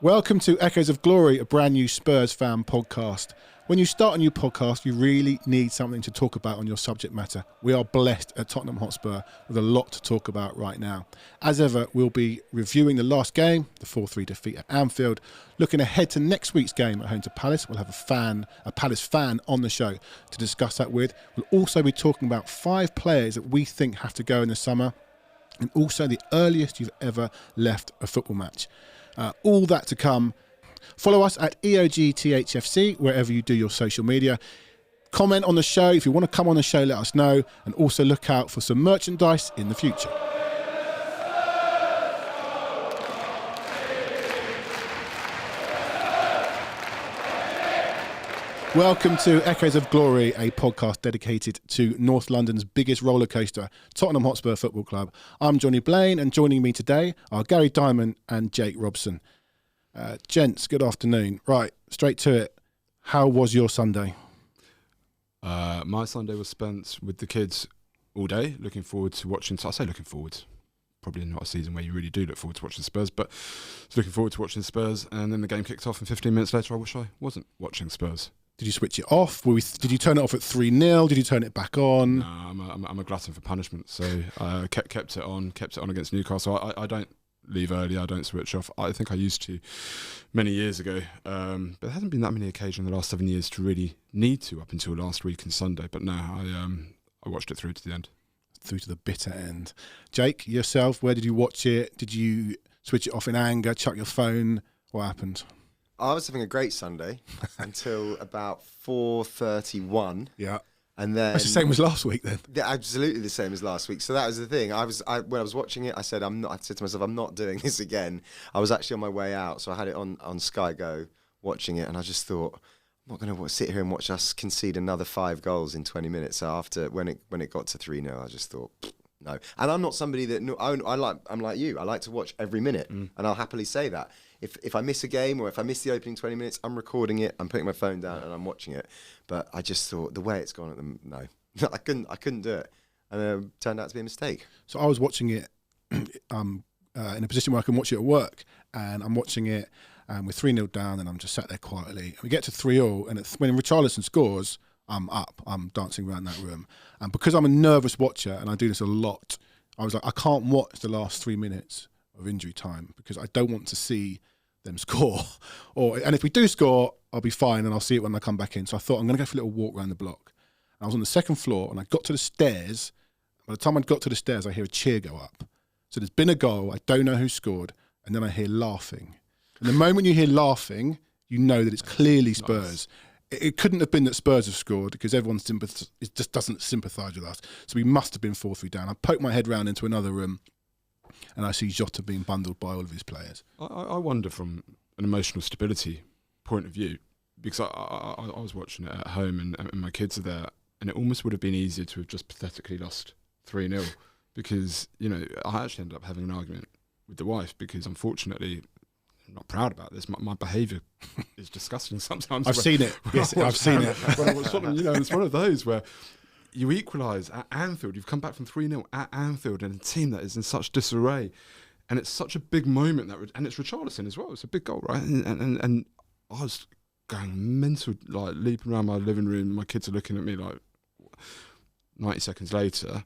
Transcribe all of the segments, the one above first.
Welcome to Echoes of Glory, a brand new Spurs fan podcast. When you start a new podcast, you really need something to talk about on your subject matter. We are blessed at Tottenham Hotspur with a lot to talk about right now. As ever, we'll be reviewing the last game, the 4-3 defeat at Anfield, looking ahead to next week's game at home to Palace. We'll have a Palace fan on the show to discuss that with. We'll also be talking about 5 players that we think have to go in the summer, and also the earliest you've ever left a football match. All that to come. Follow us at EOGTHFC wherever you do your social media. Comment on the show. If you want to come on the show, let us know. And also look out for some merchandise in the future. Welcome to Echoes of Glory, a podcast dedicated to North London's biggest roller coaster, Tottenham Hotspur Football Club. I'm Johnny Blaine, and joining me today are Gary Diamond and Jake Robson. Gents, good afternoon. Right, straight to it. How was your Sunday? My Sunday was spent with the kids all day, looking forward to watching. I say looking forward. Probably not a season where you really do look forward to watching Spurs, but looking forward to watching Spurs. And then the game kicked off, and 15 minutes later, I wish I wasn't watching Spurs. Did you switch it off? Did you turn it off at 3-0? Did you turn it back on? No, I'm a glutton for punishment, so I kept it on against Newcastle. I don't leave early, I don't switch off. I think I used to many years ago, but there hasn't been that many occasions in the last 7 years to really need to up until last week and Sunday. But no, I watched it through to the end. Through to the bitter end. Jake, yourself, where did you watch it? Did you switch it off in anger, chuck your phone? What happened? I was having a great Sunday until about 4:31. Yeah. And then that's the same as last week then. Yeah, absolutely the same as last week. So that was the thing. when I was watching it, I said to myself, I'm not doing this again. I was actually on my way out, so I had it on Sky Go watching it, and I just thought, I'm not going to sit here and watch us concede another 5 goals in 20 minutes. So after when it got to 3-0, I just thought, no. And I'm not somebody that I'm like you. I like to watch every minute, and I'll happily say that. If I miss a game or if I miss the opening 20 minutes, I'm recording it, I'm putting my phone down and I'm watching it. But I just thought the way it's gone at them, no, I couldn't do it, and it turned out to be a mistake. So I was watching it in a position where I can watch it at work, and I'm watching it with 3-0 down, and I'm just sat there quietly. We get to 3-0, and when Richarlison scores, I'm up, I'm dancing around that room, and because I'm a nervous watcher and I do this a lot, I was like, I can't watch the last 3 minutes of injury time because I don't want to see them score. And if we do score, I'll be fine and I'll see it when I come back in. So I thought I'm going to go for a little walk around the block. And I was on the second floor and I got to the stairs. By the time I got to the stairs, I hear a cheer go up. So there's been a goal. I don't know who scored. And then I hear laughing. And the moment you hear laughing, you know that it's clearly Spurs. Nice. It couldn't have been that Spurs have scored because everyone just doesn't sympathise with us. So we must have been 4-3 down. I poked my head round into another room, and I see Jota being bundled by all of his players. I wonder from an emotional stability point of view, because I was watching it at home and my kids are there, and it almost would have been easier to have just pathetically lost 3-0 because, I actually ended up having an argument with the wife because unfortunately, I'm not proud about this, my behaviour is disgusting sometimes. I've seen it. Yes, I've seen it. When I watch Tottenham, it's one of those where you equalise at Anfield. You've come back from 3-0 at Anfield and a team that is in such disarray. And it's such a big moment, and it's Richarlison as well. It's a big goal, right? And I was going mental, like leaping around my living room. My kids are looking at me like 90 seconds later,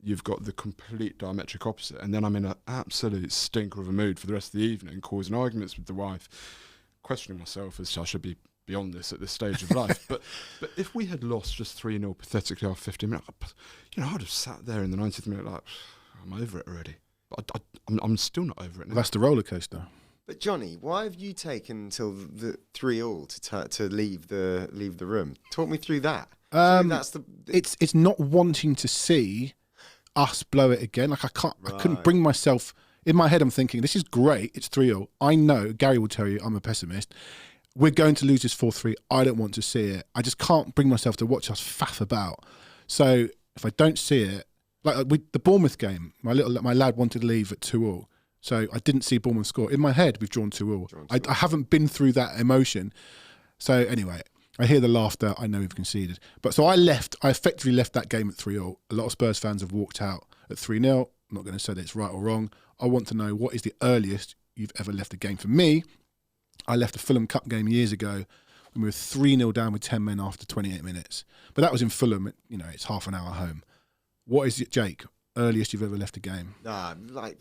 you've got the complete diametric opposite. And then I'm in an absolute stinker of a mood for the rest of the evening, causing arguments with the wife, questioning myself as to I should be beyond this at this stage of life. But if we had lost just 3-0 pathetically after 15 minutes, I'd have sat there in the 90th minute like, I'm over it already. But I'm still not over it now. That's the roller coaster. But Johnny, why have you taken until the 3-3 to leave the room? Talk me through that. It's not wanting to see us blow it again. Like I couldn't bring myself. In my head, I'm thinking this is great. It's 3-0. I know Gary will tell you I'm a pessimist. We're going to lose this 4-3. I don't want to see it. I just can't bring myself to watch us faff about. So if I don't see it, like with the Bournemouth game, my lad wanted to leave at 2-2. So I didn't see Bournemouth score. In my head, we've drawn 2-2. I haven't been through that emotion. So anyway, I hear the laughter. I know we've conceded. But so I effectively left that game at 3-0. A lot of Spurs fans have walked out at 3-0. I'm not going to say that it's right or wrong. I want to know what is the earliest you've ever left a game. For me, I left a Fulham Cup game years ago when we were 3-0 down with 10 men after 28 minutes. But that was in Fulham. It's half an hour home. What is it, Jake? Earliest you've ever left a game? 80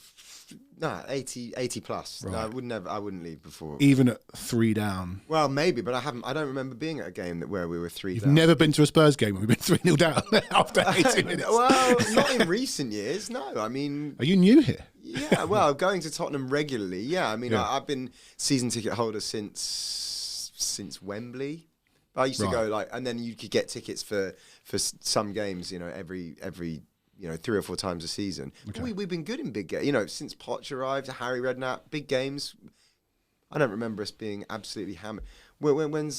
plus. Right. No, I wouldn't leave before. Even at 3 down? Well, maybe, but I don't remember being at a game where we were 3 You've down. never been to a Spurs game when we've been 3-0 down after 80 minutes? Well, not in recent years, no. I mean... Are you new here? Yeah, well, going to Tottenham regularly, yeah. I mean, Yeah. I've been season ticket holder since Wembley. I used to go, and then you could get tickets for some games, every 3 or 4 times a season. Okay. But we've been good in big games. Since Poch arrived, Harry Redknapp, big games. I don't remember us being absolutely hammered. I mean,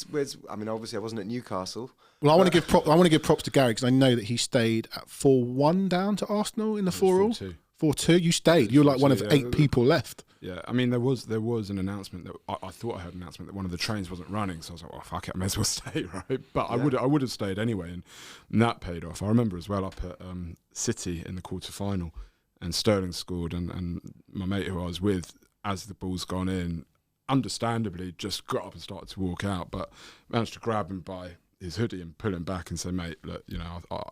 obviously I wasn't at Newcastle. Well, I want to give props to Gary because I know that he stayed at 4-1 down to Arsenal in the 4-all. 4-2. You stayed. You were like one of 8 people left. Yeah, I mean, there was an announcement that I thought I heard an announcement that one of the trains wasn't running, so I was like, well, fuck it, I may as well stay, right? But I would have stayed anyway, and that paid off. I remember as well up at City in the quarter-final, and Sterling scored, and my mate who I was with, as the ball's gone in, understandably just got up and started to walk out, but managed to grab him by his hoodie and pull him back and say, mate, look,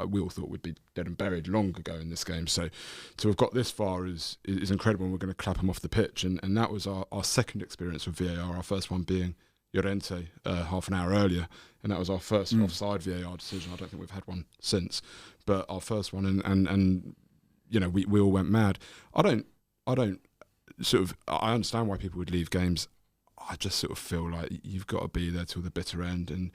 we all thought we'd be dead and buried long ago in this game. So to have got this far is incredible, and we're going to clap him off the pitch. And that was our second experience with VAR, our first one being Llorente half an hour earlier. And that was our first offside VAR decision. I don't think we've had one since. But our first one, and we all went mad. I understand why people would leave games. I just sort of feel like you've got to be there till the bitter end, and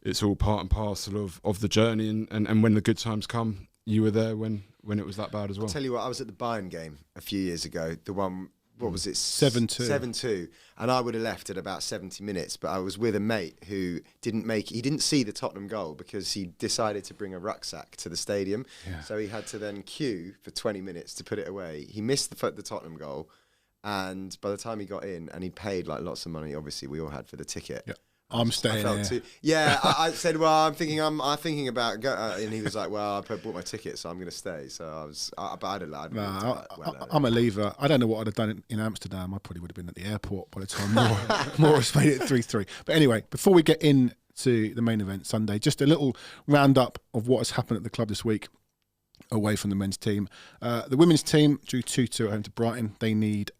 it's all part and parcel of the journey, and when the good times come, you were there when it was that bad as well. I'll tell you what, I was at the Bayern game a few years ago, the one, what was it? 7-2. 7-2, and I would have left at about 70 minutes, but I was with a mate who he didn't see the Tottenham goal because he decided to bring a rucksack to the stadium, so he had to then queue for 20 minutes to put it away. He missed the Tottenham goal, and by the time he got in, and he paid like lots of money, obviously we all had for the ticket. Yeah. I'm staying here. I said, well, I'm thinking about go, and he was like, well, I bought my ticket, so I'm going to stay. So but I don't know. I'm a leaver. I don't know what I'd have done in Amsterdam. I probably would have been at the airport by the time Morris made it 3-3. But anyway, before we get into the main event Sunday, just a little roundup of what has happened at the club this week away from the men's team. The women's team drew 2-2 at home to Brighton. They need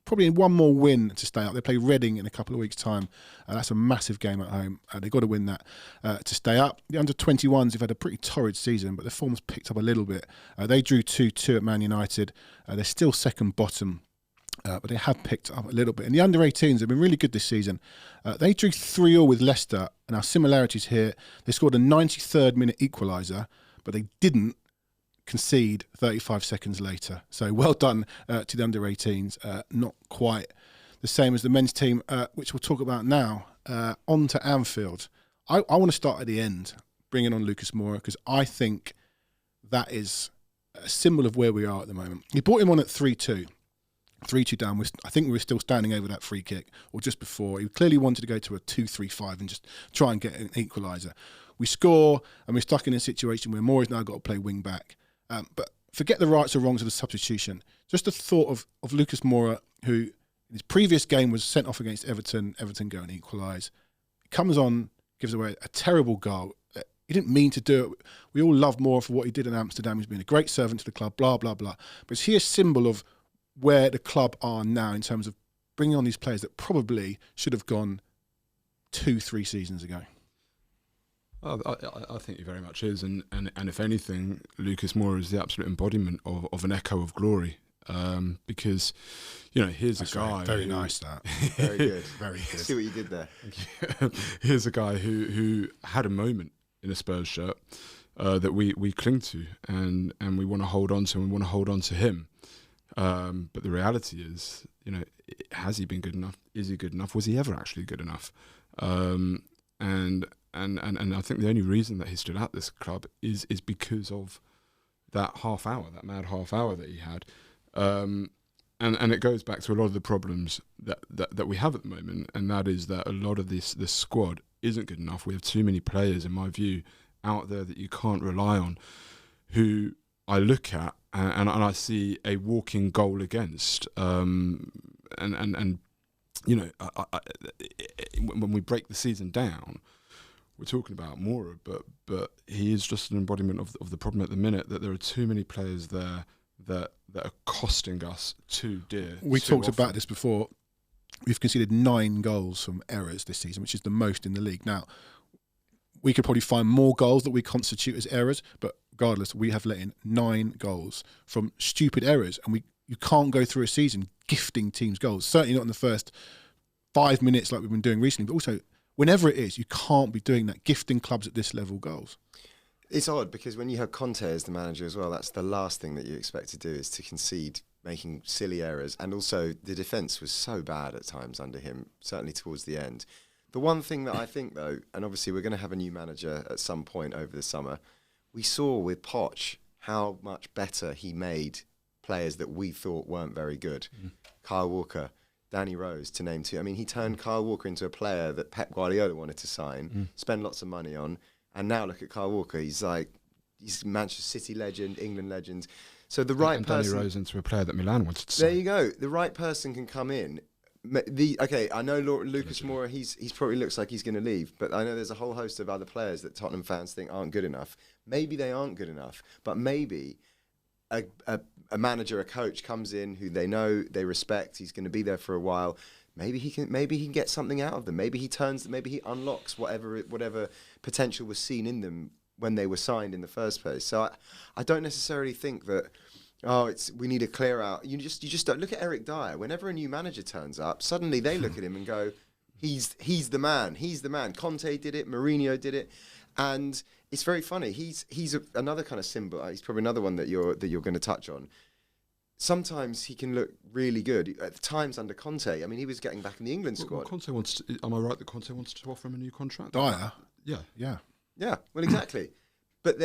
probably one more win to stay up. They play Reading in a couple of weeks' time. That's a massive game at home. They've got to win that to stay up. The under-21s have had a pretty torrid season, but the form's picked up a little bit. They drew 2-2 at Man United. They're still second bottom, but they have picked up a little bit. And the under-18s have been really good this season. They drew 3-3 with Leicester, and our similarities here, they scored a 93rd minute equaliser, but they didn't concede 35 seconds later. So well done to the under-18s. Not quite the same as the men's team, which we'll talk about now. On to Anfield. I want to start at the end, bringing on Lucas Moura, because I think that is a symbol of where we are at the moment. He brought him on at 3-2. 3-2 down. I think we were still standing over that free kick, or just before. He clearly wanted to go to a 2-3-5 and just try and get an equaliser. We score, and we're stuck in a situation where Moura's now got to play wing back. But forget the rights or wrongs of the substitution. Just the thought of Lucas Moura, who in his previous game was sent off against Everton. Everton go and equalise. He comes on, gives away a terrible goal. He didn't mean to do it. We all love Moura for what he did in Amsterdam. He's been a great servant to the club, blah, blah, blah. But is he a symbol of where the club are now in terms of bringing on these players that probably should have gone 2-3 seasons ago? I think he very much is, and if anything, Lucas Moura is the absolute embodiment of an echo of glory, because here's That's a guy. Right. Very nice that. Very good. Very good. See what you did there. Here's a guy who had a moment in a Spurs shirt that we cling to, and we want to hold on to, and we want to hold on to him. But the reality is, has he been good enough? Is he good enough? Was he ever actually good enough? And I think the only reason that he's still at this club is because of that mad half hour that he had. And it goes back to a lot of the problems that we have at the moment, and that is that a lot of this squad isn't good enough. We have too many players, in my view, out there that you can't rely on, who I look at and I see a walking goal against. And you know, when we break the season down, we're talking about Moura, but he is just an embodiment of the problem at the minute, that there are too many players there that are costing us too dear. We talked about this before. We've conceded 9 goals from errors this season, which is the most in the league. Now, we could probably find more goals that we constitute as errors, but regardless, we have let in 9 goals from stupid errors, and you can't go through a season gifting teams goals. Certainly not in the first 5 minutes like we've been doing recently, but also whenever it is, you can't be doing that, gifting clubs at this level goals. It's odd because when you have Conte as the manager as well, that's the last thing that you expect to do, is to concede, making silly errors. And also the defence was so bad at times under him, certainly towards the end. The one thing that I think, though, and obviously we're going to have a new manager at some point over the summer, we saw with Poch how much better he made players that we thought weren't very good. Kyle Walker, Danny Rose, to name 2. I mean, he turned Kyle Walker into a player that Pep Guardiola wanted to sign, spend lots of money on, and now look at Kyle Walker. He's Manchester City legend, England legend. So the right person... Danny Rose into a player that Milan wanted to sign. There you go. The right person can come in. I know Lucas Moura, he's probably looks like he's going to leave, but I know there's a whole host of other players that Tottenham fans think aren't good enough. Maybe they aren't good enough, but maybe a manager, a coach comes in who they know, they respect, he's going to be there for a while. Maybe he can get something out of them. Maybe he unlocks whatever potential was seen in them when they were signed in the first place. So I don't necessarily think that we need a clear out. You just don't look at Eric Dyer. Whenever a new manager turns up, suddenly they look at him and go, he's the man. He's the man. Conte did it. Mourinho did it, and it's very funny. He's another kind of symbol. He's probably another one that you're going to touch on. Sometimes he can look really good. At times under Conte, I mean, he was getting back in the England squad. Conte wants to, am I right that Conte wants to offer him a new contract? Dyer? Yeah. Well, exactly. But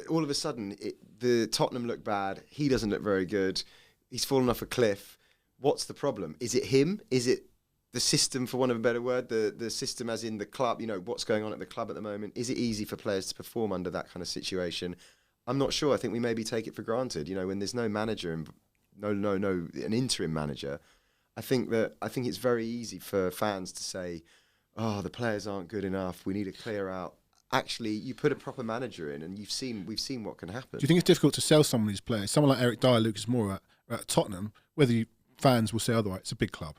all of a sudden, the Tottenham look bad. He doesn't look very good. He's fallen off a cliff. What's the problem? Is it him? Is it the system, for want of a better word? The system as in the club, what's going on at the club at the moment? Is it easy for players to perform under that kind of situation? I'm not sure. I think we maybe take it for granted. When there's no manager and an interim manager, I think it's very easy for fans to say, "Oh, the players aren't good enough. We need to clear out." Actually, you put a proper manager in, and we've seen what can happen. Do you think it's difficult to sell some of these players? Someone like Eric Dyer, Lucas Moura at Tottenham, whether fans will say otherwise, it's a big club,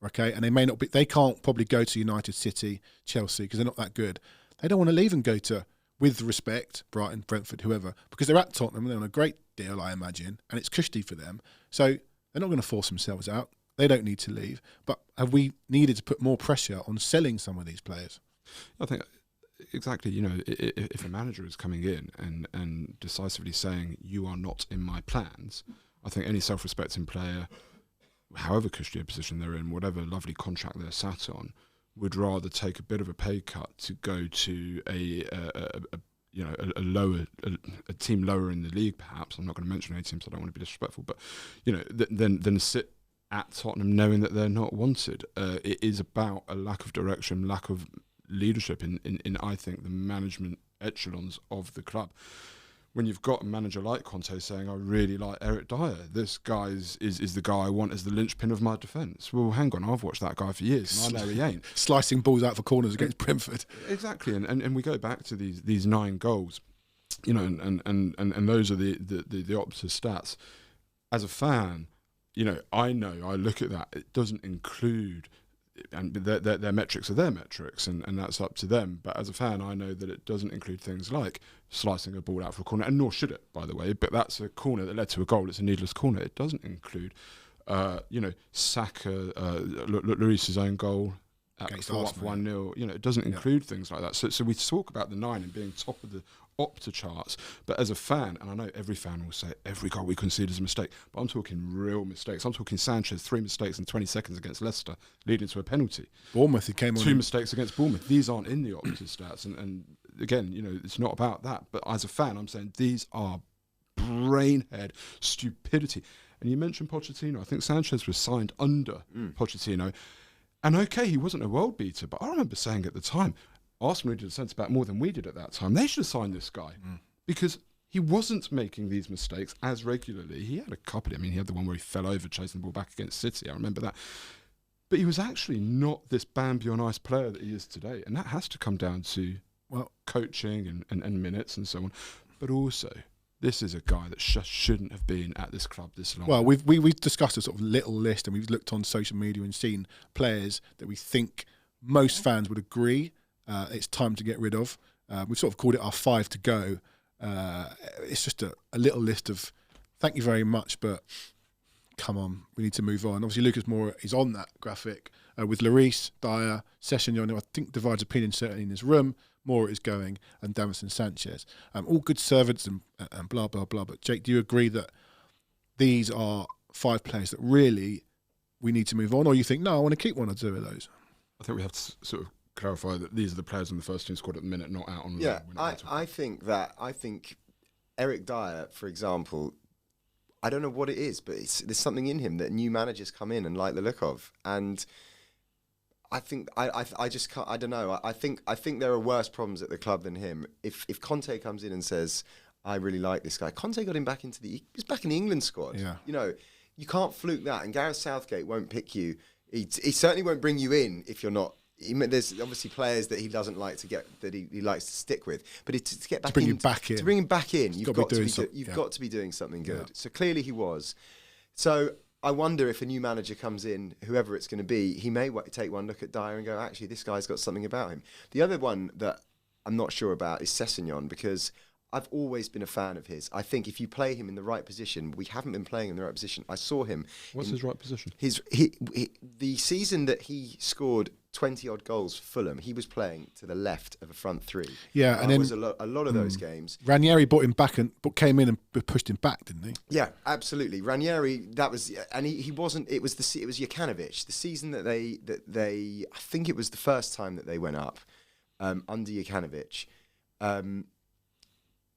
okay? And they can't probably go to United, City, Chelsea because they're not that good. They don't want to leave and go to, with respect, Brighton, Brentford, whoever, because they're at Tottenham and they're on a great deal, I imagine, and it's cushy for them. So they're not going to force themselves out. They don't need to leave. But have we needed to put more pressure on selling some of these players? I think... Exactly, if a manager is coming in and decisively saying, you are not in my plans, I think any self-respecting player, however cushy a position they're in, whatever lovely contract they're sat on, would rather take a bit of a pay cut to go to a team lower in the league, perhaps. I'm not going to mention any teams, so I don't want to be disrespectful, but than sit at Tottenham knowing that they're not wanted. It is about a lack of direction, lack of leadership in I think the management echelons of the club. When you've got a manager like Conte saying, I really like Eric Dyer, this guy is the guy I want as the linchpin of my defence. Well, hang on, I've watched that guy for years and I know he ain't. Slicing balls out for corners against Brentford. Exactly, and we go back to these 9 goals, and those are the opposite stats. As a fan, I look at that, it doesn't include, and their metrics are their metrics, and that's up to them. But as a fan, I know that it doesn't include things like slicing a ball out for a corner, and nor should it, by the way. But that's a corner that led to a goal. It's a needless corner. It doesn't include, Saka, Lloris's own goal at 1-0. It doesn't include things like that. So we talk about the 9 and being top of the Opta charts, but as a fan, and I know every fan will say every goal we concede is a mistake, but I'm talking real mistakes. I'm talking Sanchez, 3 mistakes in 20 seconds against Leicester, leading to a penalty. Bournemouth, he came on 2 mistakes against Bournemouth. These aren't in the Opta stats, and again, it's not about that. But as a fan, I'm saying these are brainhead stupidity. And you mentioned Pochettino. I think Sanchez was signed under Pochettino, and okay, he wasn't a world beater, but I remember saying at the time, Arsenal did a centre-back more than we did at that time. They should have signed this guy because he wasn't making these mistakes as regularly. He had a couple. I mean, he had the one where he fell over chasing the ball back against City. I remember that. But he was actually not this Bambi on ice player that he is today. And that has to come down to coaching and minutes and so on. But also, this is a guy that shouldn't have been at this club this long. Well, we've discussed a sort of little list, and we've looked on social media and seen players that we think most fans would agree it's time to get rid of. We've sort of called it our 5 to go. It's just a little list of thank you very much, but come on, we need to move on. Obviously, Lucas Moura is on that graphic with Lloris, Dyer, Sessegnon, who I think divides opinion certainly in his room. Moura is going, and Davinson Sanchez. All good servants and blah, blah, blah. But Jake, do you agree that these are 5 players that really we need to move on? Or you think, no, I want to keep one or two of those? I think we have to sort of clarify that these are the players in the first team squad at the minute, not out on loan. Yeah, I think Eric Dyer, for example, I don't know what it is, but there's something in him that new managers come in and like the look of. And I think I just can't. I don't know. I think there are worse problems at the club than him. If Conte comes in and says, "I really like this guy," Conte got him back he was back in the England squad. Yeah. You know, you can't fluke that. And Gareth Southgate won't pick you. He certainly won't bring you in if you're not. There's obviously players that he doesn't like to get that he likes to stick with, but to get back to bring in, him back in, to bring him back in, you've got to be doing something good. Yeah. So clearly he was. So I wonder if a new manager comes in, whoever it's going to be, he may take one look at Dyer and go, actually, this guy's got something about him. The other one that I'm not sure about is Sessegnon, because I've always been a fan of his. I think if you play him in the right position, we haven't been playing him in the right position. I saw him. What's his right position? The season that he scored 20-odd goals for Fulham, he was playing to the left of a front three. Yeah, and then was a lot of those games. Ranieri brought him back and came in and pushed him back, didn't he? Yeah, absolutely. Ranieri, that was, and he wasn't. It was Jokanovic. The season that they, I think it was the first time that they went up under Jokanovic.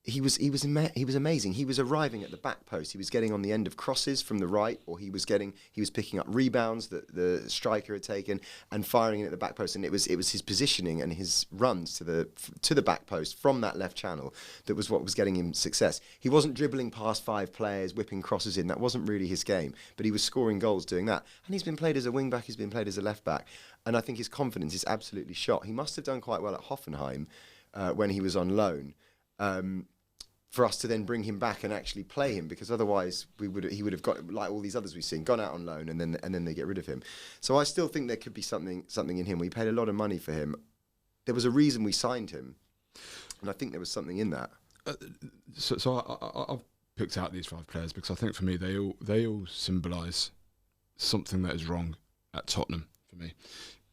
He was amazing. He was arriving at the back post. He was getting on the end of crosses from the right, or he was picking up rebounds that the striker had taken and firing it at the back post. And it was his positioning and his runs to the back post from that left channel that was what was getting him success. He wasn't dribbling past 5 players, whipping crosses in. That wasn't really his game. But he was scoring goals doing that. And he's been played as a wing back. He's been played as a left back. And I think his confidence is absolutely shot. He must have done quite well at Hoffenheim when he was on loan. For us to then bring him back and actually play him, because otherwise he would have got, like all these others we've seen, gone out on loan and then they get rid of him. So I still think there could be something in him. We paid a lot of money for him. There was a reason we signed him, and I think there was something in that. So I've picked out these 5 players because I think for me they all symbolise something that is wrong at Tottenham for me.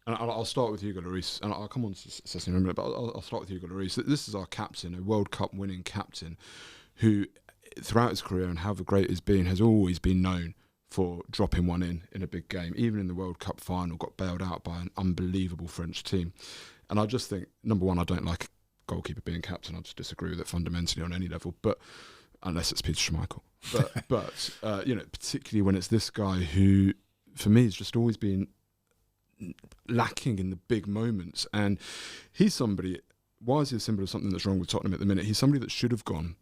And I'll start with Hugo Lloris, and I'll come on to Sessegnon in a minute, but I'll start with Hugo Lloris. This is our captain, a World Cup winning captain, who throughout his career and however great he's been, has always been known for dropping one in a big game. Even in the World Cup final, got bailed out by an unbelievable French team. And I just think, number one, I don't like a goalkeeper being captain. I just disagree with it fundamentally on any level, but unless it's Peter Schmeichel. But particularly when it's this guy who, for me, has just always been lacking in the big moments. And he's somebody, why is he a symbol of something that's wrong with Tottenham at the minute? He's somebody that should have gone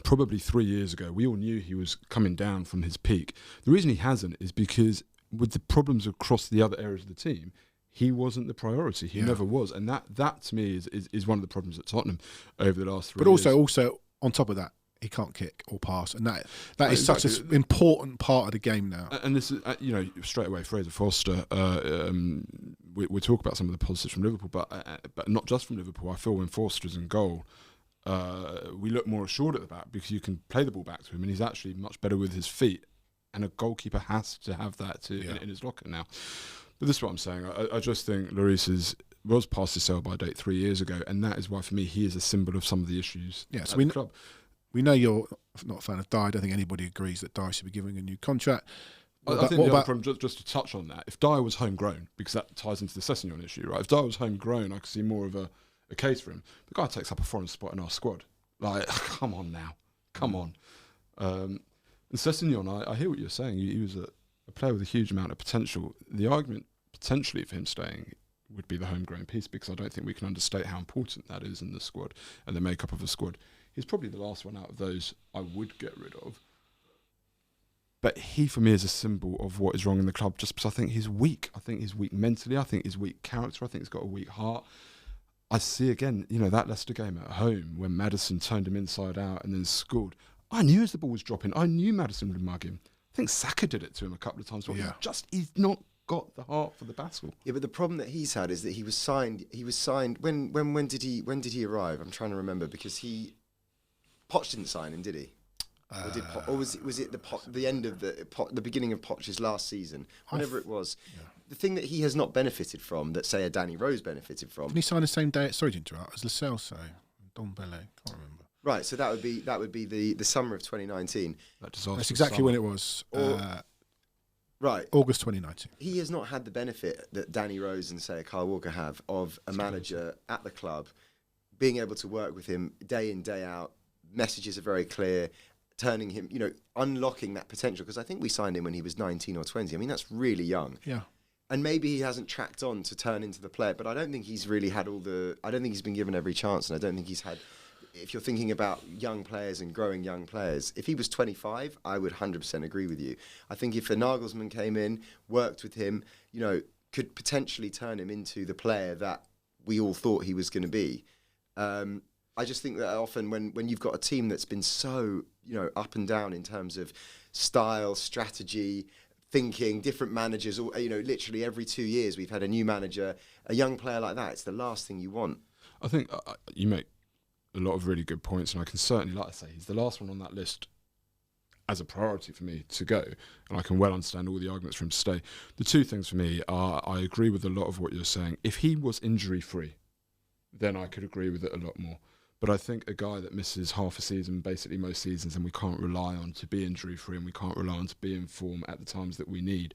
probably 3 years ago. We all knew he was coming down from his peak. The reason he hasn't is because with the problems across the other areas of the team, he wasn't the priority. He never was. And that to me is one of the problems at Tottenham over the last 3 years. But also on top of that, he can't kick or pass, and that is such an important part of the game now. And this is, straight away, Fraser Foster. We talk about some of the positives from Liverpool, but not just from Liverpool. I feel when Foster's in goal, we look more assured at the back because you can play the ball back to him, and he's actually much better with his feet. And a goalkeeper has to have that in his locker now. But this is what I'm saying. I just think Lloris was past his sell-by date 3 years ago, and that is why, for me, he is a symbol of some of the issues at the club. We know you're not a fan of Dyer. I don't think anybody agrees that Dyer should be given a new contract. I think the other problem, just to touch on that, if Dyer was homegrown, because that ties into the Sessegnon issue, right? If Dyer was homegrown, I could see more of a case for him. The guy takes up a foreign spot in our squad. Like, come on now. Come on. And Sessegnon, I hear what you're saying. He was a player with a huge amount of potential. The argument potentially for him staying would be the homegrown piece, because I don't think we can understate how important that is in the squad and the makeup of a squad. He's probably the last one out of those I would get rid of. But he, for me, is a symbol of what is wrong in the club, just because I think he's weak. I think he's weak mentally. I think he's weak character. I think he's got a weak heart. I see, again, that Leicester game at home when Maddison turned him inside out and then scored. I knew as the ball was dropping, I knew Maddison would mug him. I think Saka did it to him a couple of times. But he's not got the heart for the battle. Yeah, but the problem that he's had is that he was signed. When did he arrive? I'm trying to remember, because Poch didn't sign him, did he? Or was it the end of the beginning of Poch's last season? Whenever it was, the thing that he has not benefited from, that say a Danny Rose benefited from. Didn't he sign the same day? Sorry to interrupt. As Lascelles, Don Bele, can't remember. Right, so that would be the summer of 2019. That's exactly when it was. Right, August 2019. He has not had the benefit that Danny Rose and say Kyle Walker have of a manager at the club being able to work with him day in, day out. Messages are very clear. Turning him, unlocking that potential, because I think we signed him when he was 19 or 20. I mean, that's really young. Yeah. And maybe he hasn't tracked on to turn into the player, but I don't think he's really had I don't think he's been given every chance, and I don't think he's had, if you're thinking about young players and growing young players, if he was 25, I would 100% agree with you. I think if a Nagelsmann came in, worked with him, could potentially turn him into the player that we all thought he was going to be. I just think that often when you've got a team that's been so, up and down in terms of style, strategy, thinking, different managers, literally every 2 years we've had a new manager, a young player like that, it's the last thing you want. I think you make a lot of really good points, and I can certainly, like I say, he's the last one on that list as a priority for me to go, and I can well understand all the arguments for him to stay. The two things for me are, I agree with a lot of what you're saying. If he was injury-free, then I could agree with it a lot more. But I think a guy that misses half a season, basically most seasons, and we can't rely on to be injury-free and we can't rely on to be in form at the times that we need,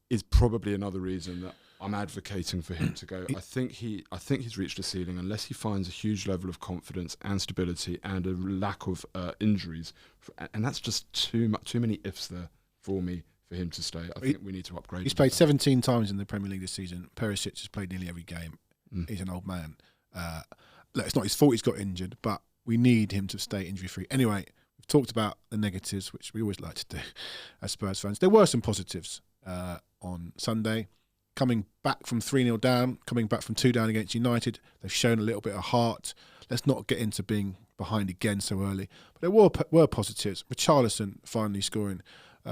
is probably another reason that I'm advocating for him to go. I think he's reached a ceiling unless he finds a huge level of confidence and stability and a lack of injuries, and that's just too many ifs there for me for him to stay. I think we need to upgrade. He's played 17 times in the Premier League this season. Perisic has played nearly every game. He's an old man. Look, it's not his fault he's got injured, but we need him to stay injury-free. Anyway, we've talked about the negatives, which we always like to do as Spurs fans. There were some positives on Sunday. Coming back from 3-0 down, coming back from 2 down against United, they've shown a little bit of heart. Let's not get into being behind again so early. But there were positives. Richarlison finally scoring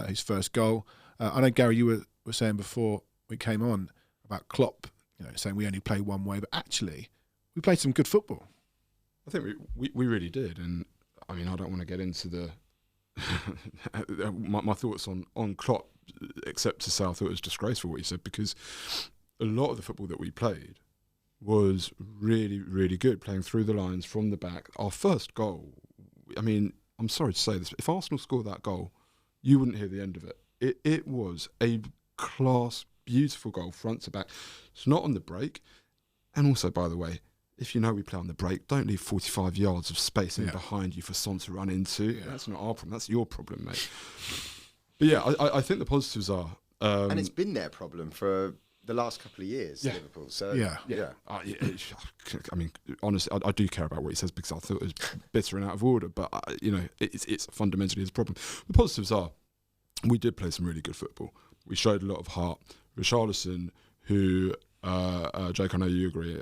his first goal. I know, Gary, you were saying before we came on about Klopp, saying we only play one way, but actually we played some good football. I think we really did, and I mean, I don't want to get into the my thoughts on Klopp, except to say I thought it was disgraceful what he said, because a lot of the football that we played was really, really good, playing through the lines from the back. Our first goal, I mean, I'm sorry to say this, but if Arsenal scored that goal, you wouldn't hear the end of it. It was a class, beautiful goal, front to back. It's not on the break, and also, by the way, if we play on the break, don't leave 45 yards of space in behind you for Son to run into. Yeah. That's not our problem. That's your problem, mate. But yeah, I think the positives are... and it's been their problem for the last couple of years, Liverpool. So yeah. I mean, honestly, I do care about what he says, because I thought it was bitter and out of order, but, it's fundamentally his problem. The positives are, we did play some really good football. We showed a lot of heart. Richarlison, who... Jake, I know you agree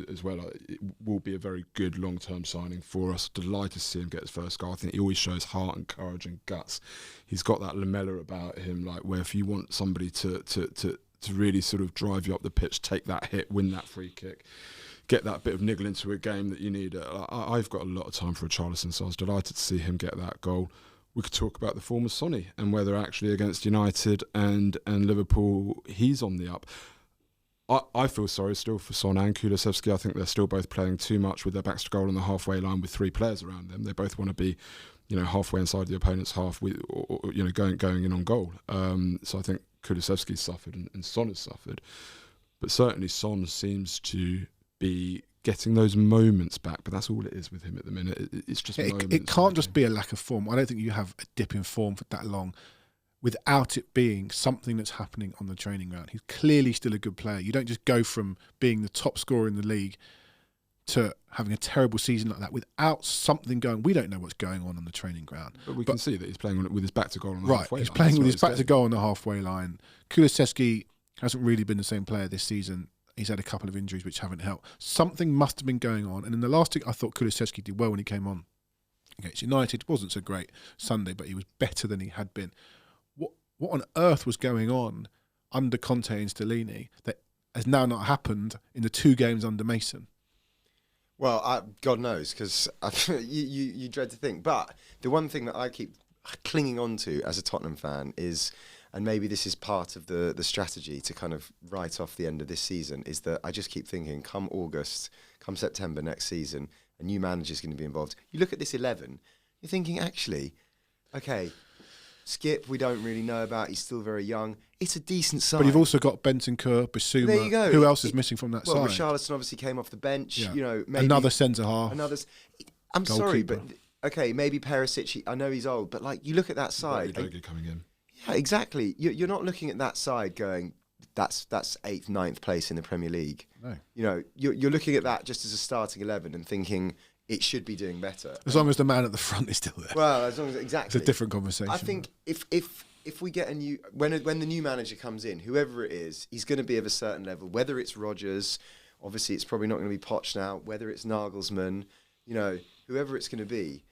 as well. It will be a very good long-term signing for us. Delighted to see him get his first goal. I think he always shows heart and courage and guts. He's got that Lamella about him, like where if you want somebody to really sort of drive you up the pitch, take that hit, win that free kick, get that bit of niggle into a game that you need. I've got a lot of time for Richarlison, so I was delighted to see him get that goal. We could talk about the form of Sonny and whether actually against United and Liverpool he's on the up. I feel sorry still for Son and Kulusevski. I think they're still both playing too much with their backs to goal on the halfway line with 3 players around them. They both want to be, halfway inside the opponent's half, or going in on goal. So I think Kulusevski's suffered and Son has suffered. But certainly Son seems to be getting those moments back. But that's all it is with him at the minute. It's just moments. It can't just be a lack of form. I don't think you have a dip in form for that long without it being something that's happening on the training ground. He's clearly still a good player. You don't just go from being the top scorer in the league to having a terrible season like that without something going. We don't know what's going on the training ground. But we can see that he's playing with his back to goal on the Right, halfway line. he's playing with his back to goal on the halfway line. Kulusevski hasn't really been the same player this season. He's had a couple of injuries which haven't helped. Something must have been going on. And in the last week, I thought Kulusevski did well when he came on against United. It wasn't so great Sunday, but he was better than he had been. What on earth was going on under Conte and Stellini that has now not happened in the 2 games under Mason? Well, God knows, because you dread to think. But the one thing that I keep clinging on to as a Tottenham fan is, and maybe this is part of the strategy to kind of write off the end of this season, is that I just keep thinking, come August, come September next season, a new manager's going to be involved. You look at this 11, you're thinking, actually, okay, Skip, we don't really know about. He's still very young. It's a decent side. But you've also got Bentancur, Bissouma. There you go. Who else is missing from that well, side? Richarlison obviously came off the bench. Yeah. You know, maybe Another centre half. I'm sorry, but Goalkeeper. okay, maybe Perisic. I know he's old, but like you look at that side. Udogie coming in. Yeah, exactly. You're not looking at that side going, that's 8th, 9th place in the Premier League. No. You know, you're looking at that just as a starting 11 and thinking it should be doing better. As long as the man at the front is still there. Well, as long as exactly. It's a different conversation. I think if we get a new when the new manager comes in, whoever it is, he's going to be of a certain level. Whether it's Rodgers, obviously it's probably not going to be Poch now. Whether it's Nagelsmann, you know, whoever it's going to be,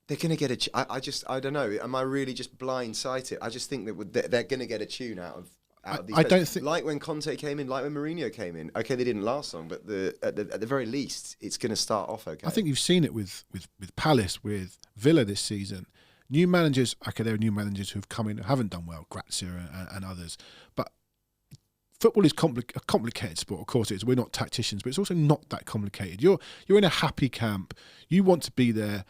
they're going to get a. I don't know. Am I really just blindsided? I just think that they're going to get a tune out of these. I players. don't think, like when Conte came in, like when Mourinho came in. Okay, they didn't last long, but at the very least, it's going to start off okay. I think you've seen it with Palace, with Villa this season. New managers, okay, there are new managers who've come in and haven't done well, Grazia and others. But football is a complicated sport, of course it is. We're not tacticians, but it's also not that complicated. You're in a happy camp. You want to be there.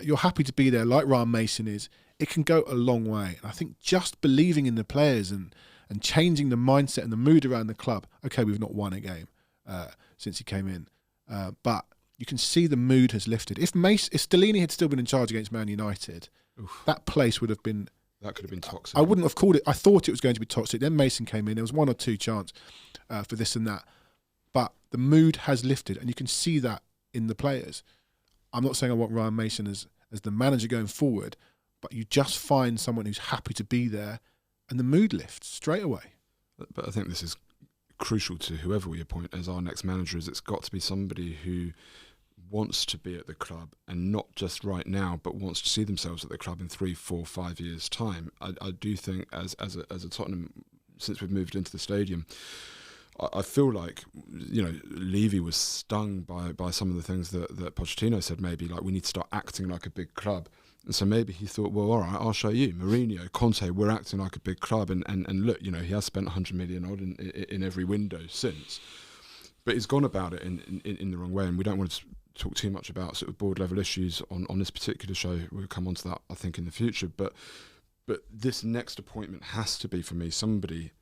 You're happy to be there, like Ryan Mason is. It can go a long way. And I think just believing in the players and changing the mindset and the mood around the club. Okay, we've not won a game since he came in, but you can see the mood has lifted. If Stellini had still been in charge against Man United, that place would have been... That could have been toxic. I wouldn't have called it... I thought it was going to be toxic. Then Mason came in. There was 1 or 2 chance for this and that. But the mood has lifted, and you can see that in the players. I'm not saying I want Ryan Mason as the manager going forward, but you just find someone who's happy to be there, and the mood lifts straight away. But I think this is crucial to whoever we appoint as our next manager. Is it's got to be somebody who wants to be at the club, and not just right now, but wants to see themselves at the club in 3, 4, 5 years' time. I do think as a Tottenham, since we've moved into the stadium, I feel like, you know, Levy was stung by some of the things that Pochettino said. Maybe like we need to start acting like a big club. And so maybe he thought, well, all right, I'll show you. Mourinho, Conte, we're acting like a big club, and look, you know, he has spent 100 million odd in every window since, but he's gone about it in the wrong way, and we don't want to talk too much about sort of board level issues on this particular show. We'll come on to that, I think, in the future. But this next appointment has to be, for me, somebody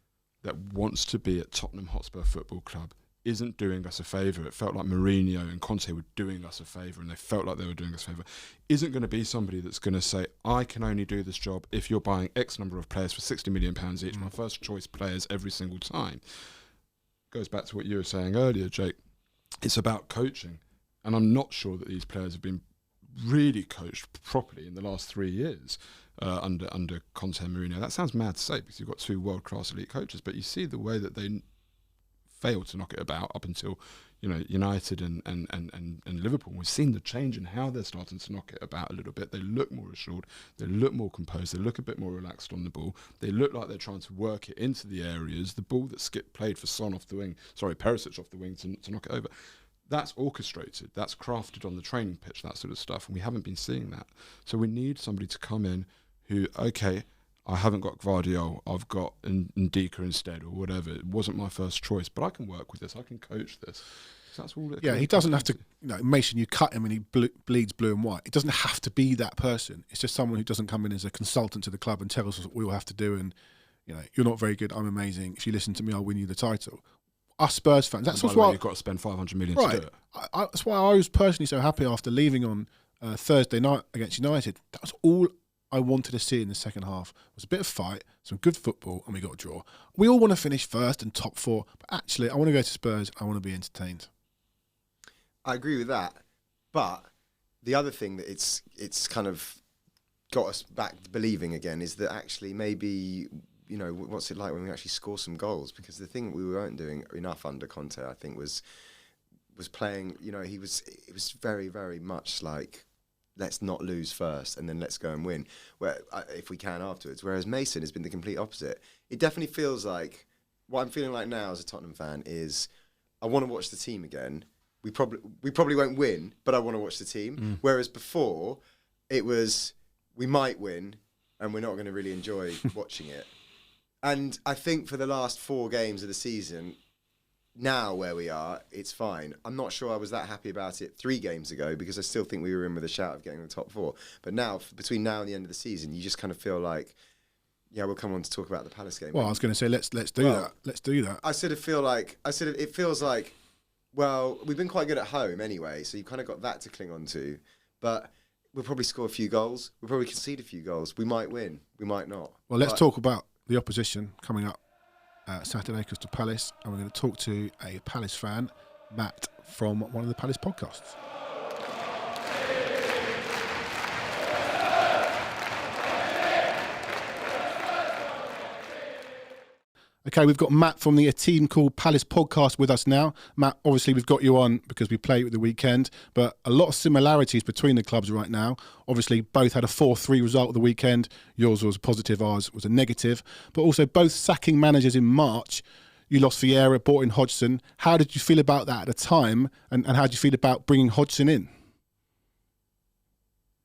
that wants to be at Tottenham Hotspur Football Club, isn't doing us a favour. It felt like Mourinho and Conte were doing us a favour, and they felt like they were doing us a favour. Isn't going to be somebody that's going to say, I can only do this job if you're buying X number of players for £60 million each, my first choice players every single time. Goes back to what you were saying earlier, Jake. It's about coaching. And I'm not sure that these players have been really coached properly in the last 3 years under Conte and Mourinho. That sounds mad to say because you've got 2 world-class elite coaches, but you see the way that they failed to knock it about up until, you know, United and Liverpool. We've seen the change in how they're starting to knock it about a little bit. They look more assured. They look more composed. They look a bit more relaxed on the ball. They look like they're trying to work it into the areas. The ball that Skip played for Son off the wing, Perisic off the wing to knock it over. That's orchestrated. That's crafted on the training pitch, that sort of stuff. And we haven't been seeing that. So we need somebody to come in who, okay, I haven't got Gvardiol, I've got Ndika instead or whatever. It wasn't my first choice, but I can work with this. I can coach this. So that's all. Yeah, he doesn't have to. You know, Mason, you cut him and he bleeds blue and white. It doesn't have to be that person. It's just someone who doesn't come in as a consultant to the club and tell us what we all have to do. And, you know, you're not very good, I'm amazing. If you listen to me, I'll win you the title. Us Spurs fans, that's why you've got to spend 500 million right, to do it. That's why I was personally so happy after leaving on Thursday night against United. That was all I wanted to see in the second half. It was a bit of fight, some good football, and we got a draw. We all want to finish first and top 4, but actually I want to go to Spurs. I want to be entertained. I agree with that. But the other thing that it's kind of got us back believing again is that actually maybe, you know, what's it like when we actually score some goals? Because the thing we weren't doing enough under Conte, I think, was playing, you know, it was very, very much like, let's not lose first and then let's go and win, if we can afterwards. Whereas Mason has been the complete opposite. It definitely feels like, what I'm feeling like now as a Tottenham fan is, I want to watch the team again. We probably won't win, but I want to watch the team. Whereas before, it was, we might win and we're not going to really enjoy watching it. And I think for the last 4 games of the season, now where we are, it's fine. I'm not sure I was that happy about it 3 games ago, because I still think we were in with a shout of getting the top 4. But now, between now and the end of the season, you just kind of feel like, yeah, we'll come on to talk about the Palace game. Well, I was going to say, let's do that. Let's do that. It feels like, well, we've been quite good at home anyway, so you've kind of got that to cling on to. But we'll probably score a few goals. We'll probably concede a few goals. We might win. We might not. Well, let's talk about the opposition coming up Saturday, Crystal Palace, and we're going to talk to a Palace fan, Matt, from one of the Palace podcasts. Okay, we've got Matt from the A Team Called Palace podcast with us now. Matt, obviously we've got you on because we played at the weekend, but a lot of similarities between the clubs right now. Obviously, both had a 4-3 result at the weekend. Yours was positive, ours was a negative. But also both sacking managers in March. You lost Vieira, brought in Hodgson. How did you feel about that at the time, and how did you feel about bringing Hodgson in?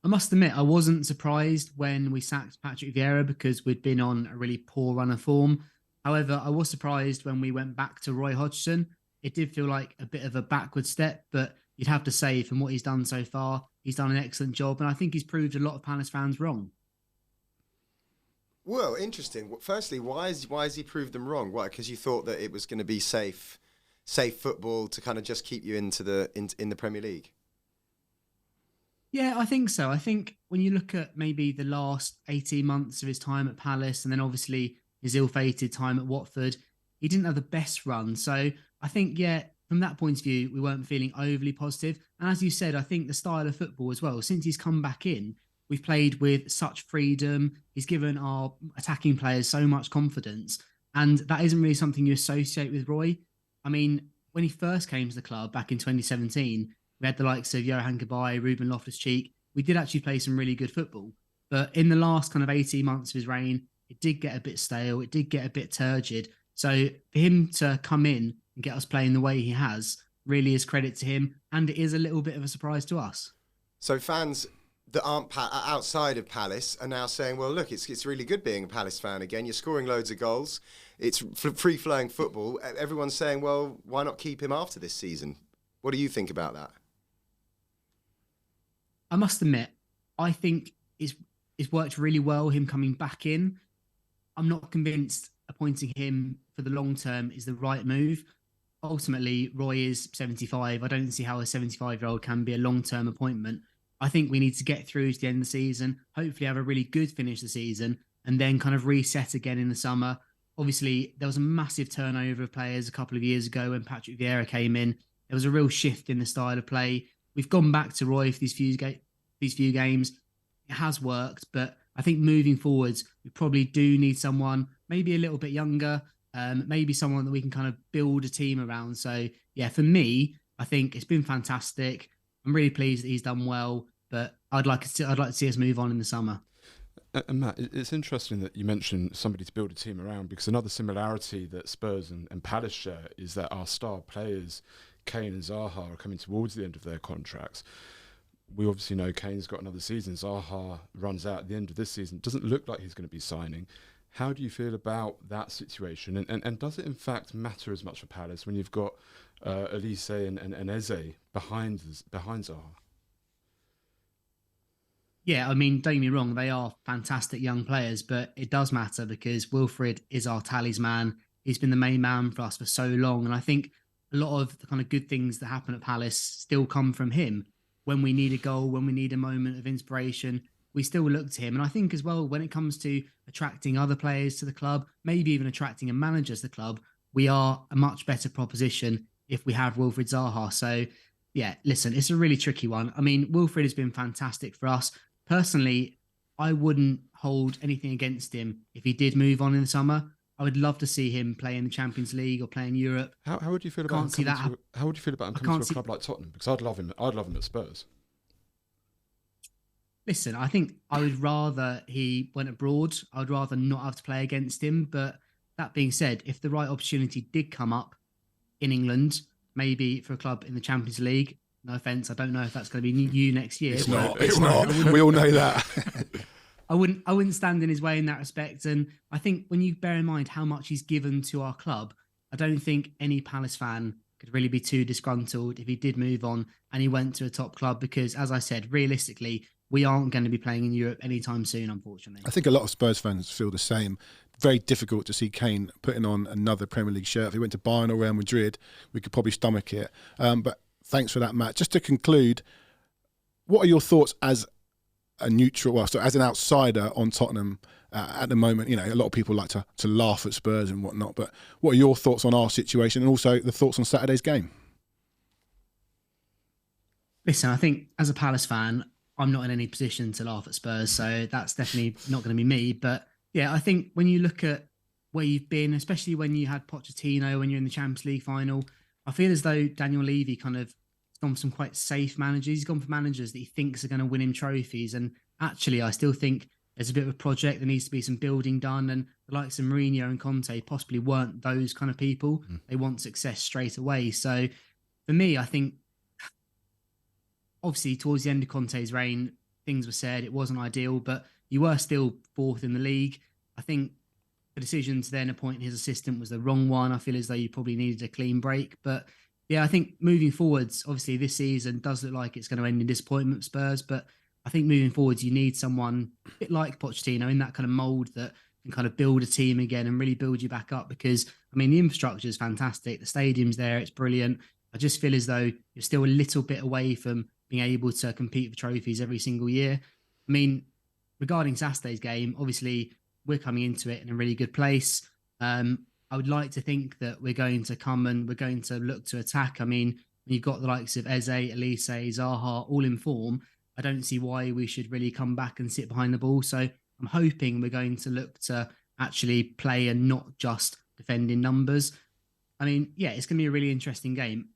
I must admit, I wasn't surprised when we sacked Patrick Vieira because we'd been on a really poor run of form. However, I was surprised when we went back to Roy Hodgson. It did feel like a bit of a backward step, but you'd have to say from what he's done so far, he's done an excellent job, and I think he's proved a lot of Palace fans wrong. Well, interesting. Firstly, why has he proved them wrong? Why? Because you thought that it was going to be safe football to kind of just keep you in the Premier League? Yeah, I think so. I think when you look at maybe the last 18 months of his time at Palace, and then obviously his ill-fated time at Watford, he didn't have the best run. So I think, yeah, from that point of view, we weren't feeling overly positive. And as you said, I think the style of football as well, since he's come back in, we've played with such freedom. He's given our attacking players so much confidence. And that isn't really something you associate with Roy. I mean, when he first came to the club back in 2017, we had the likes of Johan Cabaye, Ruben Loftus-Cheek. We did actually play some really good football. But in the last kind of 18 months of his reign, it did get a bit stale. It did get a bit turgid. So for him to come in and get us playing the way he has really is credit to him. And it is a little bit of a surprise to us. So fans that aren't outside of Palace are now saying, well, look, it's really good being a Palace fan again. You're scoring loads of goals. It's free-flowing football. Everyone's saying, well, why not keep him after this season? What do you think about that? I must admit, I think it's worked really well, him coming back in. I'm not convinced appointing him for the long term is the right move. Ultimately, Roy is 75. I don't see how a 75-year-old can be a long-term appointment. I think we need to get through to the end of the season, hopefully have a really good finish the season, and then kind of reset again in the summer. Obviously, there was a massive turnover of players a couple of years ago when Patrick Vieira came in. There was a real shift in the style of play. We've gone back to Roy for these few games. It has worked, but I think moving forwards, we probably do need someone maybe a little bit younger, maybe someone that we can kind of build a team around. So, yeah, for me, I think it's been fantastic. I'm really pleased that he's done well, but I'd like to see us move on in the summer. And Matt, it's interesting that you mentioned somebody to build a team around, because another similarity that Spurs and Palace share is that our star players, Kane and Zaha, are coming towards the end of their contracts. We obviously know Kane's got another season. Zaha runs out at the end of this season. Doesn't look like he's going to be signing. How do you feel about that situation? And does it in fact matter as much for Palace when you've got Elise and Eze behind Zaha? Yeah, I mean, don't get me wrong, they are fantastic young players, but it does matter because Wilfred is our talisman. He's been the main man for us for so long. And I think a lot of the kind of good things that happen at Palace still come from him. When we need a goal, when we need a moment of inspiration, we still look to him. And I think as well, when it comes to attracting other players to the club, maybe even attracting a manager to the club, we are a much better proposition if we have Wilfried Zaha. So yeah, listen, it's a really tricky one. I mean, Wilfred has been fantastic for us. Personally, I wouldn't hold anything against him if he did move on in the summer. I would love to see him play in the Champions League or play in Europe. How would you feel about him how would you feel about him coming to a club like Tottenham? Because I'd love him at Spurs. Listen, I think I would rather he went abroad. I would rather not have to play against him. But that being said, if the right opportunity did come up in England, maybe for a club in the Champions League, no offence, I don't know if that's going to be you next year. It's not. We all know that. I wouldn't stand in his way in that respect. And I think when you bear in mind how much he's given to our club, I don't think any Palace fan could really be too disgruntled if he did move on and he went to a top club, because, as I said, realistically, we aren't going to be playing in Europe anytime soon, unfortunately. I think a lot of Spurs fans feel the same. Very difficult to see Kane putting on another Premier League shirt. If he went to Bayern or Real Madrid, we could probably stomach it. But thanks for that, Matt. Just to conclude, what are your thoughts as a neutral, well, so as an outsider on Tottenham at the moment? You know, a lot of people like to laugh at Spurs and whatnot, but what are your thoughts on our situation and also the thoughts on Saturday's game? Listen, I think as a Palace fan, I'm not in any position to laugh at Spurs, so that's definitely not going to be me. But yeah, I think when you look at where you've been, especially when you had Pochettino, when you're in the Champions League final, I feel as though Daniel Levy kind of gone for some quite safe managers. He's gone for managers that he thinks are going to win him trophies. And actually, I still think there's a bit of a project. There needs to be some building done. And the likes of Mourinho and Conte possibly weren't those kind of people. They want success straight away. So for me, I think obviously towards the end of Conte's reign, things were said. It wasn't ideal, but you were still fourth in the league. I think the decision to then appoint his assistant was the wrong one. I feel as though you probably needed a clean break. But yeah, I think moving forwards, obviously this season does look like it's going to end in disappointment, Spurs. But I think moving forwards, you need someone a bit like Pochettino in that kind of mould that can kind of build a team again and really build you back up. Because, I mean, the infrastructure is fantastic. The stadium's there. It's brilliant. I just feel as though you're still a little bit away from being able to compete for trophies every single year. I mean, regarding Saturday's game, obviously we're coming into it in a really good place. I would like to think that we're going to come and we're going to look to attack. I mean, when you've got the likes of Eze, Elise, Zaha all in form, I don't see why we should really come back and sit behind the ball. So I'm hoping we're going to look to actually play and not just defend in numbers. I mean, yeah, it's going to be a really interesting game.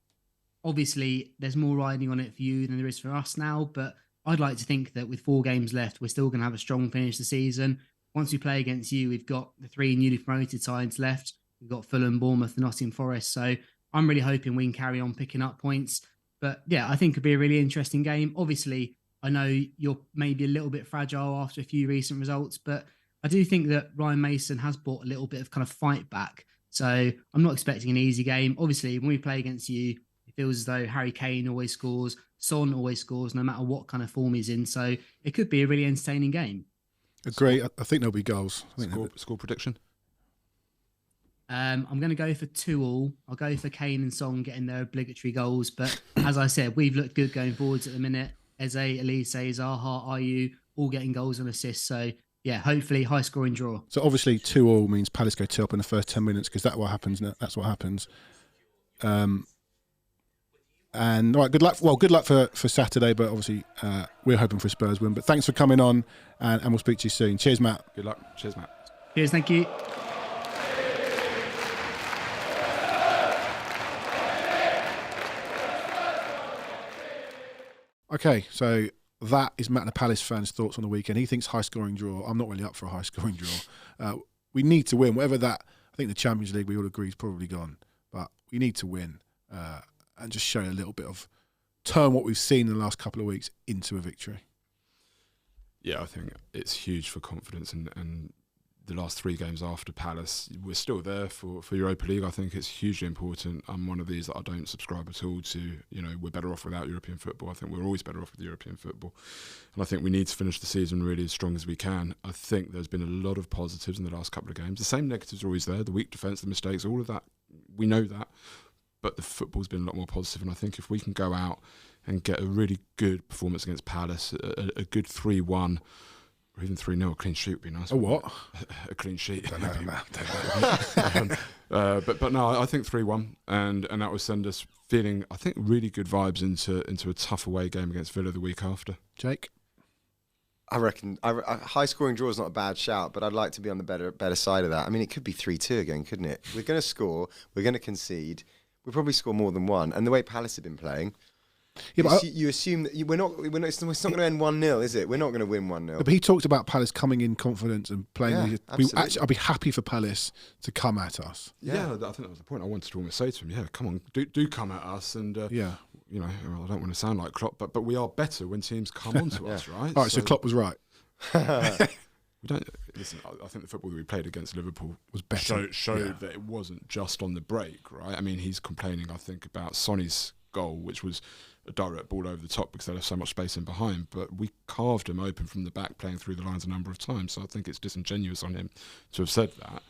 Obviously, there's more riding on it for you than there is for us now, but I'd like to think that with 4 games left, we're still going to have a strong finish the season. Once we play against you, we've got the 3 newly promoted sides left. We've got Fulham, Bournemouth, and Nottingham Forest. So I'm really hoping we can carry on picking up points. But yeah, I think it'll be a really interesting game. Obviously, I know you're maybe a little bit fragile after a few recent results, but I do think that Ryan Mason has brought a little bit of kind of fight back. So I'm not expecting an easy game. Obviously, when we play against you, it feels as though Harry Kane always scores, Son always scores, no matter what kind of form he's in. So it could be a really entertaining game. Agree. I think there'll be goals. Score prediction? I'm going to go for 2-2. I'll go for Kane and Son getting their obligatory goals. But as I said, we've looked good going forwards at the minute. Eze, Elise, Zaha, Ayew, all getting goals and assists. So yeah, hopefully high scoring draw. So obviously 2-2 means Palace go 2 up in the first 10 minutes because that's what happens. That's what happens. And all right, good luck. Well, good luck for Saturday, but obviously we're hoping for a Spurs win. But thanks for coming on, and we'll speak to you soon. Cheers, Matt. Good luck. Cheers, Matt. Cheers, thank you. Okay, so that is Matt, the Palace fan's thoughts on the weekend. He thinks high-scoring draw. I'm not really up for a high-scoring draw. We need to win. Whatever that, I think the Champions League, we all agree, is probably gone. But we need to win and just show a little bit of, turn what we've seen in the last couple of weeks into a victory. Yeah, I think it's huge for confidence and the last 3 games after Palace, we're still there for Europa League. I think it's hugely important. I'm one of these that I don't subscribe at all to, we're better off without European football. I think we're always better off with European football. And I think we need to finish the season really as strong as we can. I think there's been a lot of positives in the last couple of games. The same negatives are always there, the weak defence, the mistakes, all of that. We know that. But the football's been a lot more positive. And I think if we can go out and get a really good performance against Palace, a good 3-1, or even 3-0, a clean sheet would be nice. A what? A clean sheet. But no, I think 3-1, and that will send us feeling, I think, really good vibes into a tough away game against Villa the week after. Jake? I reckon a high-scoring draw is not a bad shout, but I'd like to be on the better side of that. I mean, it could be 3-2 again, couldn't it? We're going to score, we're going to concede, we'll probably score more than one. And the way Palace have been playing, you assume that it's not going to end 1-0, is it? We're not going to win 1-0. But he talked about Palace coming in confidence and playing. Yeah, I'd be happy for Palace to come at us. Yeah, I think that was the point I wanted to almost say to him. Yeah, come on, do come at us. And yeah, you know, I don't want to sound like Klopp, but we are better when teams come onto us, right? All right, so Klopp was right. We don't listen. I think the football that we played against Liverpool was better. Showed that it wasn't just on the break, right? I mean, he's complaining, I think, about Sonny's goal, which was a direct ball over the top because they left so much space in behind. But we carved him open from the back, playing through the lines a number of times. So I think it's disingenuous on him to have said that.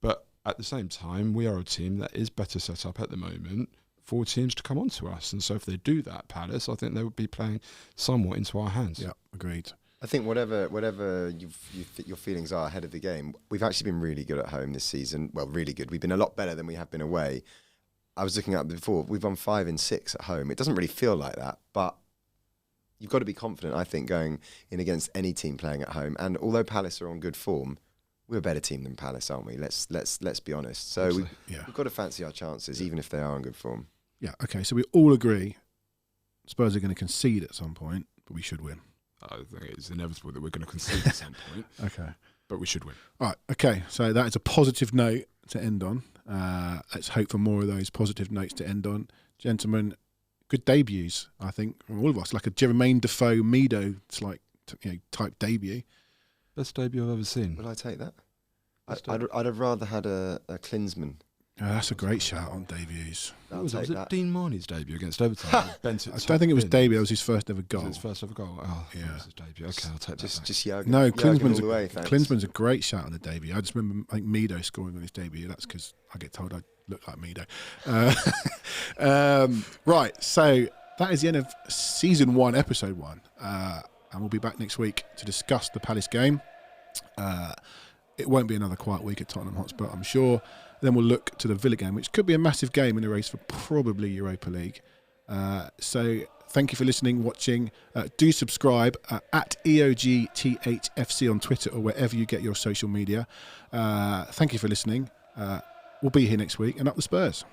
But at the same time, we are a team that is better set up at the moment for teams to come onto us. And so if they do that, Palace, I think they would be playing somewhat into our hands. Yeah, agreed. I think whatever your feelings are ahead of the game, we've actually been really good at home this season. Well, really good. We've been a lot better than we have been away. I was looking at before. We've won 5 in 6 at home. It doesn't really feel like that, but you've got to be confident, I think, going in against any team playing at home. And although Palace are on good form, we're a better team than Palace, aren't we? Let's be honest. So we've got to fancy our chances, even if they are in good form. Yeah. Okay. So we all agree Spurs are going to concede at some point, but we should win. I think it's inevitable that we're going to concede at some point. Okay. But we should win. All right. Okay. So that is a positive note to end on. Let's hope for more of those positive notes to end on. Gentlemen, good debuts, I think, from all of us. Like a Jermaine Defoe, Mido, it's like, type debut. Best debut I've ever seen. Will I take that? I'd have rather had a Klinsmann. That's a great shout on debuts. Was it Dean Marnie's debut against Everton? I don't think it was debut. It was his first ever goal. Was it his first ever goal? Oh, yeah. It was his debut. Okay, I'll take that. Just Jurgen. No, Klinsmann's Klinsmann's a great shout on the debut. I just remember Mido scoring on his debut. That's because I get told I look like Mido. Right, so that is the end of season 1, episode 1. And we'll be back next week to discuss the Palace game. It won't be another quiet week at Tottenham Hotspur, I'm sure. Then we'll look to the Villa game, which could be a massive game in the race for probably Europa League. So thank you for listening, watching. Do subscribe at EOGTHFC on Twitter or wherever you get your social media. Thank you for listening. We'll be here next week, and up the Spurs.